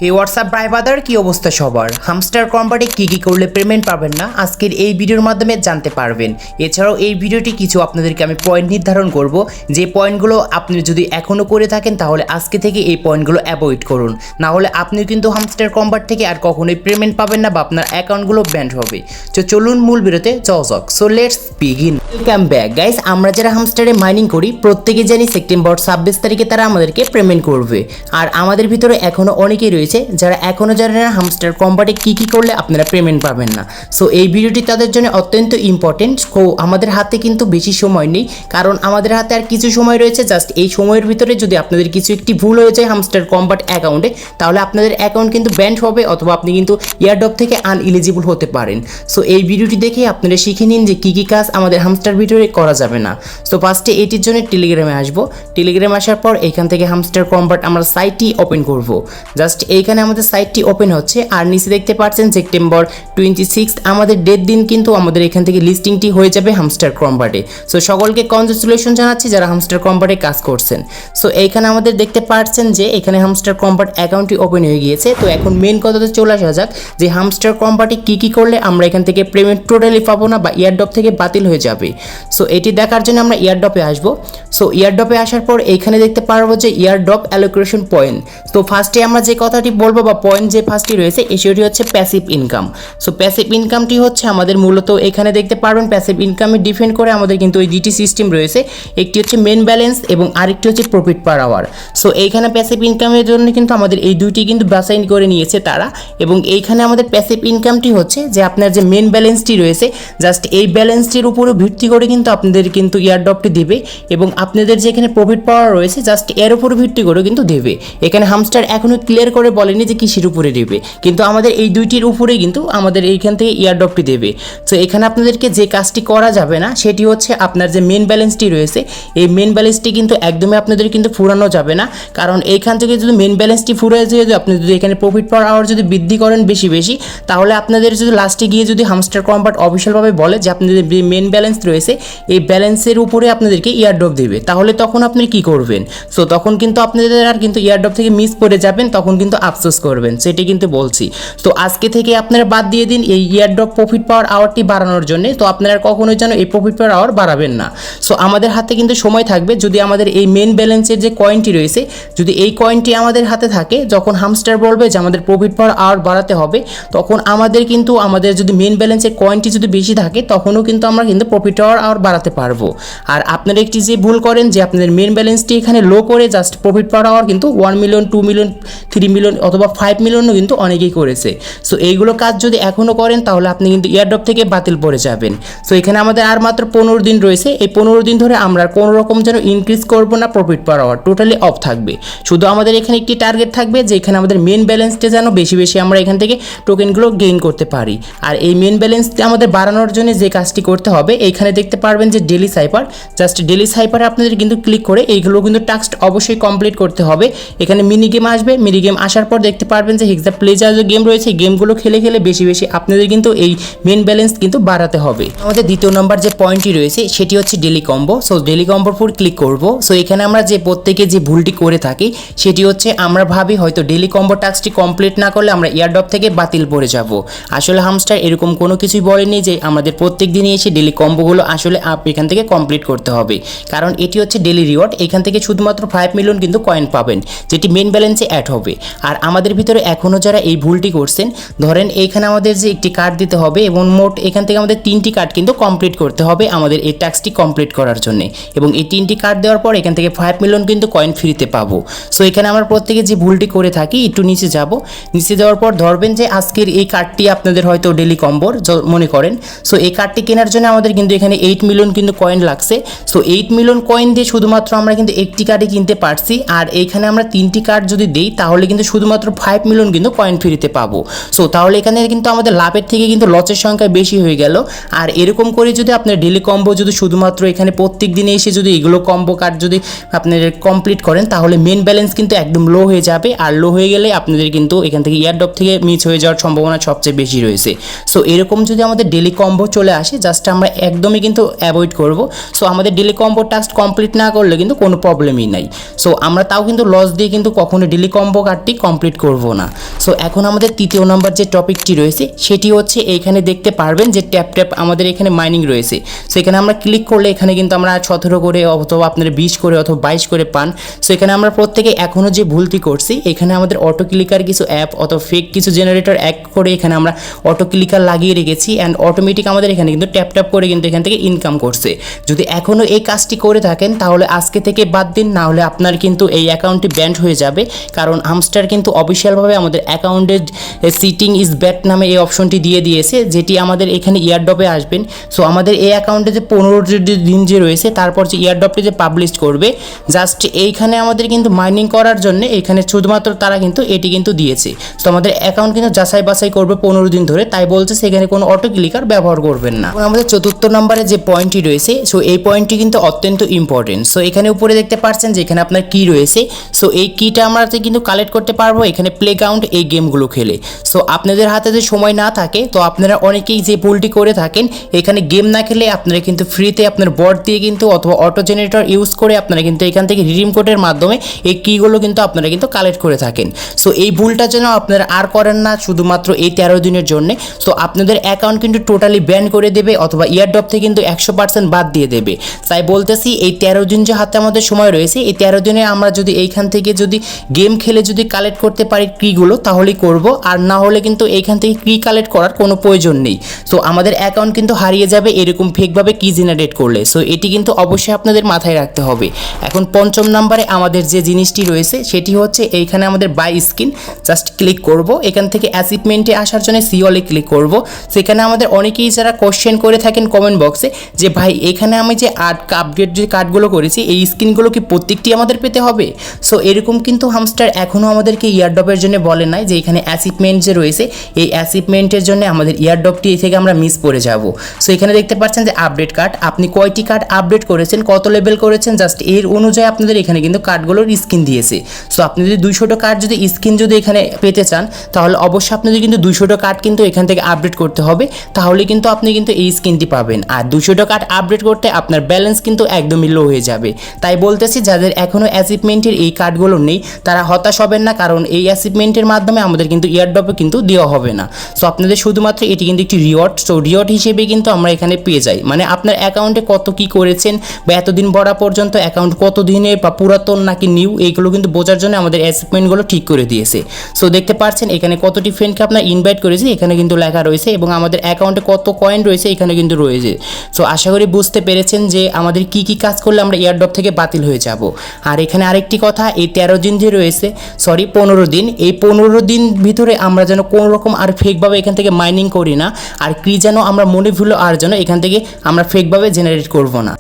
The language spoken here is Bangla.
হে হোয়াটসঅ্যাপ ভাই বাদার কি অবস্থা সবার? হামস্টার কম্বাটে কি করলে পেমেন্ট পাবেন না আজকের এই ভিডিওর মাধ্যমে জানতে পারবেন। এছাড়াও এই ভিডিওটি কিছু আপনাদেরকে আমি পয়েন্ট নির্ধারণ করব, যে পয়েন্টগুলো আপনি যদি এখনও করে থাকেন তাহলে আজকে থেকে এই পয়েন্টগুলো অ্যাভয়েড করুন, না হলে আপনি কিন্তু হামস্টার কম্বাট থেকে আর কখনোই পেমেন্ট পাবেন না বা আপনার অ্যাকাউন্টগুলো ব্যান্ড হবে। তো চলুন মূল ভিডিওতে যাওয়া যাক। So let's begin. Welcome back guys. আমরা যারা হামস্টারে মাইনিং করি প্রত্যেকে জানি সেপ্টেম্বর 26 তারিখে তারা আমাদেরকে পেমেন্ট করবে, আর আমাদের ভিতরে এখনও অনেকেই রয়েছে যারা এখনো জানেন না হামস্টার কম্বাটে কি করলে আপনারা পেমেন্ট পাবেন না। সো এই ভিডিওটি তাদের জন্য অত্যন্ত ইম্পর্টেন্ট। আমাদের হাতে কিন্তু বেশি সময় নেই, কারণ আমাদের হাতে আর কিছু সময় রয়েছে। জাস্ট এই সময়ের ভিতরে যদি আপনাদের কিছু একটি ভুল হয়ে যায় হামস্টার কম্বাট অ্যাকাউন্টে, তাহলে আপনাদের অ্যাকাউন্ট কিন্তু ব্যান্ড হবে অথবা আপনি কিন্তু এয়ারড্রপ থেকে আনএলিজিবল হতে পারেন। সো এই ভিডিওটি দেখে আপনারা শিখে নিন যে কি কাজ আমাদের হামস্টার ভিডিওতে করা যাবে না। সো ফার্স্টে এটির জন্য টেলিগ্রামে আসবো। টেলিগ্রামে আসার পর এখান থেকে হামস্টার কম্বাট আমরা সাইটটি ওপেন করব। জাস্ট এইখানে আমাদের সাইটটি ওপেন হচ্ছে, আর নিচে দেখতে পাচ্ছেন সেপ্টেম্বর 26 আমাদের ডেট দিন কিন্তু আমাদের এখান থেকে লিস্টিংটি হয়ে যাবে হামস্টার কম্বাটে। সো সকলকে কনগ্রাচুলেশন জানাচ্ছি যারা হামস্টার কম্বাটে কাজ করছেন। সো এইখানে আমাদের দেখতে পাচ্ছেন যে এখানে হামস্টার কম্বাট অ্যাকাউন্টটি ওপেন হয়ে গিয়েছে। তো এখন মেন কথাতে চলে আসা যাক যে হামস্টার কম্বাটে কি করলে আমরা এখান থেকে পেমেন্ট টোটালি পাবো না বা এয়ারড্রপ থেকে বাতিল হয়ে যাবে। সো এটি দেখার জন্য আমরা এয়ারড্রপে আসবো। সো এয়ারড্রপে আসার পর এইখানে দেখতে পারবো যে এয়ারড্রপ অ্যালোকেশন পয়েন্ট। তো ফার্স্টে আমরা যে কথাটি বলবো বা পয়েন্ট যে ফার্স্টে রয়েছে সেটি হচ্ছে প্যাসিভ ইনকাম। সো প্যাসিভ ইনকামটি হচ্ছে আমাদের মূলত এখানে দেখতে পারবেন প্যাসিভ ইনকামে ডিপেন্ড করে আমাদের কিন্তু ওই দুটি সিস্টেম রয়েছে, একটি হচ্ছে মেন ব্যালেন্স এবং আরেকটি হচ্ছে প্রফিট পার আওয়ার। সো এইখানে প্যাসিভ ইনকামের জন্য কিন্তু আমাদের এই দুইটি কিন্তু বাছাই করে নিয়েছে তারা, এবং এইখানে আমাদের প্যাসিভ ইনকামটি হচ্ছে যে আপনার যে মেন ব্যালেন্সটি রয়েছে জাস্ট এই ব্যালেন্সটির উপরে ভিত্তি করে কিন্তু আপনাদের কিন্তু এয়ারড্রপটি দেবে, এবং আপনাদের যে এখানে প্রফিট পাওয়ার রয়েছে জাস্ট এর উপর ভিত্তি করে কিন্তু দেবে। এখানে হামস্টার এখনো ক্লিয়ার করে বলেনি যে কিসের উপরে দেবে, কিন্তু আমাদের এই দুইটির উপরে কিন্তু আমাদের এইখান থেকে এয়ারড্রপটি দেবে। সো এখানে আপনাদেরকে যে কাজটি করা যাবে না সেটি হচ্ছে আপনার যে মেন ব্যালেন্সটি রয়েছে এই মেন ব্যালেন্সটি কিন্তু একদমই আপনাদের কিন্তু ফুরানো যাবে না, কারণ এইখান থেকে যদি মেন ব্যালেন্সটি ফুরে যায়, যদি আপনি যদি এখানে প্রফিট পার আওয়ার যদি বৃদ্ধি করেন বেশি তাহলে আপনাদের যদি লাস্টে গিয়ে যদি হামস্টার কম্বাট অফিসিয়ালভাবে বলে যে আপনাদের যে মেন ব্যালেন্স রয়েছে এই ব্যালেন্সের উপরে আপনাদেরকে এয়ারড্রপ দেবে, তাহলে তখন আপনি কি করবেন? সো তখন কিন্তু আপনাদের আর কিন্তু এয়ারড্রপ থেকে মিস করে যাবেন, তখন কিন্তু আফসোস করবেন, সেটি কিন্তু বলছি। তো আজকে থেকে আপনারা বাদ দিয়ে দিন এই এয়ারড্রপ প্রফিট পাওয়ার আওয়ারটি বাড়ানোর জন্য। তো আপনারা কখনোই যেন এই প্রফিট পাওয়ার আওয়ার বাড়াবেন না। সো আমাদের হাতে কিন্তু সময় থাকবে, যদি আমাদের এই মেন ব্যালেন্সের যে কয়েনটি রয়েছে যদি এই কয়েনটি আমাদের হাতে থাকে, যখন হামস্টার বলবে যে আমাদের প্রফিট পাওয়ার আওয়ার বাড়াতে হবে, তখন আমাদের কিন্তু আমাদের যদি মেন ব্যালেন্সের কয়েনটি যদি বেশি থাকে তখনও কিন্তু আমরা কিন্তু প্রফিট পাওয়ার আওয়ার বাড়াতে পারবো। আর আপনারা একটি যে ভুল করেন যে আপনাদের মেন ব্যালেন্সটি এখানে লো করে জাস্ট প্রফিট পাওয়ার আওয়ার কিন্তু 1 মিলিয়ন 2 মিলিয়ন 3 মিলিয়ন অথবা 5 মিলিয়নও কিন্তু অনেকেই করেছে। সো এইগুলো কাজ যদি এখনও করেন তাহলে আপনি কিন্তু এয়ারড্রপ থেকে বাতিল পড়ে যাবেন। সো এখানে আমাদের আর মাত্র 15 দিন রয়েছে। এই 15 দিন ধরে আমরা কোনো রকম যেন ইনক্রিজ করবো না, profit per hour totally off থাকবে। শুধু আমাদের এখানে একটি টার্গেট থাকবে যে এখানে আমাদের মেন ব্যালেন্সটা যেন বেশি আমরা এখান থেকে টোকেনগুলো গেইন করতে পারি। আর এই মেন ব্যালেন্সটা আমাদের বাড়ানোর জন্য যে কাজটি করতে হবে এইখানে দেখতে পারবেন যে ডেলি সাইপার। জাস্ট ডেলি সাইপারে আপনাদের কিন্তু ক্লিক করে এইগুলো কিন্তু টাস্ক অবশ্যই কমপ্লিট করতে হবে। এখানে মিনি গেম আসবে, মিনি গেম আসার পর দেখতে পারবেন যে হেক্সা প্লেজার যে গেম রয়েছে গেমগুলো খেলে বেশি আপনাদের কিন্তু এই মেন ব্যালেন্স কিন্তু বাড়াতে হবে। আমাদের দ্বিতীয় নম্বর যে পয়েন্টটি রয়েছে সেটি হচ্ছে ডেলি কম্বো। সো ডেলি কম্বোর উপর ক্লিক করব। সো এখানে আমরা যে প্রত্যেকে যে ভুলটি করে থাকি সেটি হচ্ছে আমরা ভাবি হয়তো ডেলি কম্বো টাস্কটি কমপ্লিট না করলে আমরা এয়ারড্রপ থেকে বাতিল পড়ে যাব। আসলে হামস্টার এরকম কোনো কিছুই বলেনি যে আমাদের প্রত্যেক দিনই এসে ডেলি কম্বোগুলো আসলে এখান থেকে কমপ্লিট করতে হবে, কারণ এটি হচ্ছে ডেলি রিওয়ার্ড। এখান থেকে শুধুমাত্র 5 মিলিয়ন কিন্তু কয়েন পাবেন যেটি মেন ব্যালেন্সে অ্যাড হবে। আর আমাদের ভিতরে এখনও যারা এই ভুলটি করছেন, ধরেন এইখানে আমাদের যে একটি কার্ড দিতে হবে এবং মোট এখান থেকে আমাদের 3টি কার্ড কিন্তু কমপ্লিট করতে হবে আমাদের এই টাস্কটি কমপ্লিট করার জন্য, এবং এই 3টি কার্ড দেওয়ার পর এখান থেকে 5 মিলিয়ন কিন্তু কয়েন ফ্রিতে পাবো। সো এখানে আমরা প্রত্যেকে যে ভুলটি করে থাকি একটু নিচে যাব। নিচে যাওয়ার পর ধরবেন যে আজকের এই কার্ডটি আপনাদের হয়তো ডেলি কম্বোর মনে করেন। সো এই কার্ডটি কেনার জন্য আমাদের কিন্তু এখানে 8 মিলিয়ন কিন্তু কয়েন লাগছে। সো 8 মিলিয়ন কয়েন দিয়ে শুধুমাত্র আমরা কিন্তু একটি কার্ডই কিনতে পারছি, আর এইখানে আমরা 3টি কার্ড যদি দেই তাহলে কিন্তু শুধুমাত্র 5 মিলিয়ন কিন্তু কয়েন ফ্রিতে পাবো। সো তাহলে এখানে কিন্তু আমাদের লাভের থেকে কিন্তু লসের সংখ্যা বেশি হয়ে গেল। আর এরকম করে যদি আপনার ডেলি কম্বো যদি শুধুমাত্র এখানে প্রত্যেক দিনে এসে যদি এগুলো কম্বো কার্ড যদি আপনার কমপ্লিট করেন তাহলে মেন ব্যালেন্স কিন্তু একদম লো হয়ে যাবে, আর লো হয়ে গেলে আপনাদের কিন্তু এখান থেকে এয়ারড্রপ থেকে মিস হয়ে যাওয়ার সম্ভাবনা সবচেয়ে বেশি রয়েছে। সো এরকম যদি আমাদের ডেলি কম্বো চলে আসে জাস্ট আমরা একদমই কিন্তু অ্যাভয়েড করব। সো আমাদের ডেলি কম্বো টাস্ক কমপ্লিট না করলে কিন্তু কোনো প্রবলেমই নাই। সো আমরা তাও কিন্তু লস দিয়ে কিন্তু কখনো ডেলি কম্বো কার্ডটি কমপ্লিট করব না। সো এখন আমাদের তৃতীয় নাম্বার যে টপিকটি রয়েছে সেটি হচ্ছে এইখানে দেখতে পারবেন যে ট্যাপ ট্যাপ আমাদের এখানে মাইনিং রয়েছে। সো এখানে আমরা ক্লিক করলে এখানে কিন্তু আমরা 17 করে অথবা আপনার 20 করে অথবা 22 করে পান। সো এখানে আমরা প্রত্যেকে এখনও যে ভুলটি করছি, এখানে আমাদের অটো ক্লিকার কিছু অ্যাপ অথবা ফেক কিছু জেনারেটর এক করে এখানে আমরা অটো ক্লিকার লাগিয়ে রেখেছি অ্যান্ড অটোমেটিক আমাদের এখানে কিন্তু ট্যাপ ট্যাপ করে কিন্তু এখান থেকে ইনকাম করছে। যদি এখনও এই কাজটি করে থাকেন তাহলে আজকে থেকে বাদ দিন, না হলে আপনার কিন্তু এই অ্যাকাউন্টটি ব্যান্ড হয়ে যাবে। কারণ হামস্টার কিন্তু অফিসিয়ালভাবে আমাদের অ্যাকাউন্টের সিটিং ইজ ব্যাড নামে এই অপশনটি দিয়ে দিয়েছে, যেটি আমাদের এখানে ইয়ারড্রপে আসবেন। সো আমাদের এই অ্যাকাউন্টে যে 15 দিন যে রয়েছে তারপর যে ইয়ারড্রপটি যে পাবলিশ করবে, জাস্ট এইখানে আমাদের কিন্তু মাইনিং করার জন্য এখানে শুধুমাত্র তারা কিন্তু এটি কিন্তু দিয়েছে। সো আমাদের অ্যাকাউন্ট কিন্তু যাচাই বাছাই করবে 15 দিন ধরে, তাই বলছে সেখানে কোনো অটো ক্লিকার ব্যবহার করবেন না। এবং আমাদের চতুর্থ নম্বরে যে পয়েন্টটি রয়েছে, সো এই পয়েন্টটি কিন্তু অত্যন্ত ইম্পর্টেন্ট। সো এখানে উপরে দেখতে পাচ্ছেন যে এখানে আপনার কি রয়েছে। সো এই কিটা আমরা কিন্তু কালেক্ট করতে পারবো এখানে প্লেগ্রাউন্ড এই গেমগুলো খেলে। সো আপনাদের হাতে যদি সময় না থাকে তো আপনারা অনেকেই যে ভুলটি করে থাকেন, এখানে গেম না খেলে আপনারা কিন্তু ফ্রিতে আপনার বট দিয়ে কিন্তু অথবা অটো জেনারেটর ইউজ করে আপনারা কিন্তু এখান থেকে রিডিম কোডের মাধ্যমে এই কিগুলো কিন্তু আপনারা কিন্তু কালেক্ট করে থাকেন। সো এই ভুলটা যেন আপনারা আর করেন না শুধুমাত্র এই 13 দিনের জন্য। সো আপনাদের অ্যাকাউন্ট কিন্তু টোটালি ব্যান করে দেবে অথবা ইয়ারড্রপ থেকে কিন্তু 100% বাদ দিয়ে দেবে। তাই বলতেছি এই 13 দিন যে হাতে আমাদের সময় রয়েছে, এই 13 দিনে আমরা যদি এইখান থেকে যদি গেম খেলে যদি কালেক্ট করতে পারি কিগুলো তাহলেই করব, আর না হলে কিন্তু এইখান থেকে কি কালেক্ট করার কোনো প্রয়োজন নেই। সো আমাদের অ্যাকাউন্ট কিন্তু হারিয়ে যাবে এরকম ফেকভাবে কি জেনারেট করলে। সো এটি কিন্তু অবশ্যই আপনাদের মাথায় রাখতে হবে। এখন পঞ্চম নম্বরে আমাদের যে জিনিসটি রয়েছে সেটি হচ্ছে এইখানে আমাদের বাই স্কিন, জাস্ট ক্লিক করব। এখান থেকে অ্যাচিভমেন্টে আসার জন্য সিওলে ক্লিক করব। সেখানে আমাদের অনেকেই যারা কোশ্চেন করে থাকেন কমেন্ট বক্সে যে ভাই এখানে আমি যে আপডেট যে কার্ডগুলো করেছি এই স্কিনগুলো কি প্রত্যেকটি আমাদের পেতে হবে? সো এরকম কিন্তু হামস্টার এখনও আমাদেরকে ইয়ারড্রপের জন্য বলে নাই যে এখানে অ্যাচিভমেন্ট যে রয়েছে এই অ্যাচিভমেন্টের জন্য আমাদের ইয়ারড্রপটি থেকে আমরা মিস করে যাব। সো এখানে দেখতে পাচ্ছেন যে আপডেট কার্ড, আপনি কয়টি কার্ড আপডেট করেছেন, কত লেভেল করেছেন, জাস্ট এর অনুযায়ী আপনাদের এখানে কিন্তু কার্ডগুলোর স্কিন দিয়েছে। সো আপনি যদি 200টা কার্ড যদি স্কিন যদি এখানে পেতে চান তাহলে অবশ্যই আপনাদের কিন্তু 200টা কার্ড কিন্তু এখান থেকে আপডেট করতে হবে, তাহলে কিন্তু আপনি কিন্তু এই স্কিনটি পাবেন। আর 200টা কার্ড আপডেট করতে আপনার ব্যালেন্স কিন্তু একদমই লো হয়ে যাবে। তাই বলতেছি যাদের এখনও অ্যাচিভমেন্টের এই কার্ডগুলো নেই তারা হতাশ হবেন না, কারণ এই অ্যাচিভমেন্টের মাধ্যমে আমাদের কিন্তু ইয়ারড্রপে কিন্তু দেওয়া হবে না। সো আপনাদের শুধুমাত্র এটি কিন্তু একটি রিওয়ার্ড, সো রিওয়ার্ড হিসেবে কিন্তু আমরা এখানে পেয়ে যাই। মানে আপনার অ্যাকাউন্টে কত কি করেছেন বা এতদিন ভরা পর্যন্ত অ্যাকাউন্ট কত দিনের বা পুরাতন নাকি নিউ, এইগুলো কিন্তু বোঝার জন্য আমাদের অ্যাচিভমেন্টগুলো ঠিক করে দিয়েছে। সো দেখতে পাচ্ছেন এখানে কতটি ফ্রেন্ডকে আপনার ইনভাইট করেছি এখানে কিন্তু লেখা রয়েছে এবং আমাদের অ্যাকাউন্টে কত কয়েন রয়েছে এখানে কিন্তু রয়েছে। সো আশা করি বুঝতে পেরেছেন যে আমাদের কি কি কাজ করলে আমরা ইয়ারড্রপ থেকে বাতিল হয়ে যাব। আর এখানে আরেকটি কথা, এই 13 দিন যে রয়েছে, সরি 15 দিন, এই 15 দিন ভিতরে আমরা যেন কোনো রকম আর ফেকভাবে এখান থেকে মাইনিং করি না, আর কি যেন আমরা মনে ভুলো আর যেন এখান থেকে আমরা ফেকভাবে জেনারেট করব না।